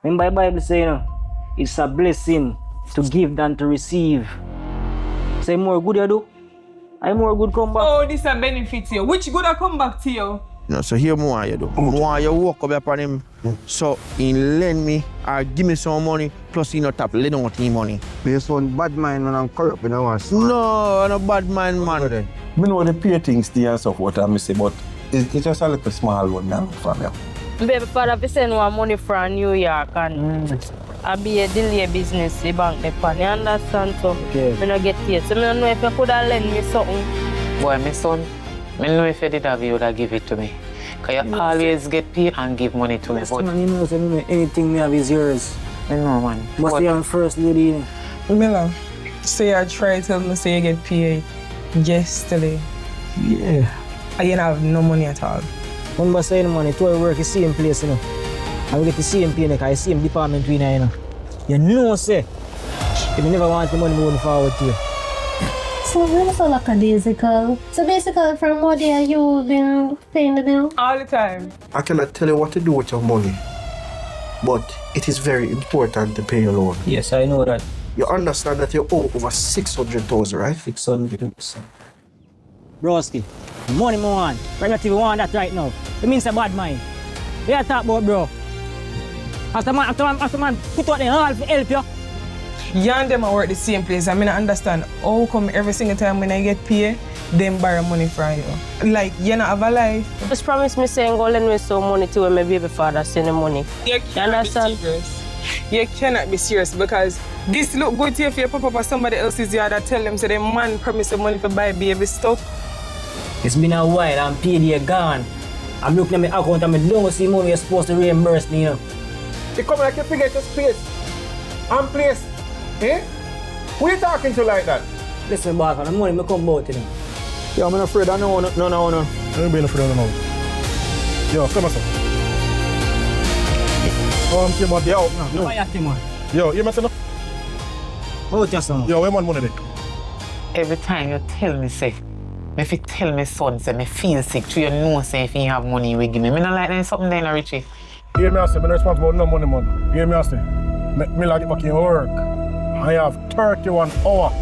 Remember the Bible say, it's a blessing to give than to receive. Say more good you do, I more good come back. Oh, this a benefit you. Which good I come back to you? No, so here more you do. More you walk up upon him. So he lend me or give me some money, plus he not tap lend out him money. Based on bad mind when I'm corrupt, you know. No, I'm a bad man, man. I know the pay things to and stuff what I say, but it's just a little small one now from you. Baby father, if send one money from New York and I be a delay business, the bank the pan, you understand? So I don't get paid. So I don't know if you could have lend me something. Boy, my son, I know if you did have you would have give it to me. Because you always get paid and give money to me. But man, you know, so anything me have is yours. I know, man. Must be on first lady. Miller, say I try to tell me say you get paid yesterday. Yeah. And you have no money at all. Remember saying money, to work the same place, you know. And we get the same pay, because the same department we know, you know. You know, say, if you never want the money moving forward to you. So when is like a daisical? So basically from what day you been paying the bill? All the time. I cannot tell you what to do with your money, but it is very important to pay your loan. Yes, I know that. You understand that you owe over 600,000, right? 600%. Broski, the money I want, relative want that right now. It means a bad mind. What you talk about, bro? After man, put out the all to help you. You and them work the same place. I mean, I understand how come every single time when I get paid, them borrow money from you. Like, you not have a life. Just promise me saying go lend me some money to when my baby father send the money. You understand? Be serious. You cannot be serious because this look good to you if you pop up at somebody else's yard and tell them so the man promised the money for buy baby stuff. It's been a while, I'm paid, you're gone. I'm looking at my account and I don't see money you're supposed to reimburse me, you know. You come like you forget your space and place. Eh? Who you talking to like that? Listen, boss, the money I come out, you know. Yeah, I'm not afraid. I know. No. I'm being afraid of no. Yo, come on, sir. Oh, I'm here about the out now. Why you man? Yo, you must know. Oh, just some. Yo, where man money there? Every time you tell me, say, if you tell me son, say, me feel sick, so you know, say, if you have money, you will give me. I don't like that something there, Richie. Hear me, I say, I'm responsible for no money, man. Hear me, I say, me like it back in work. I have 31 hours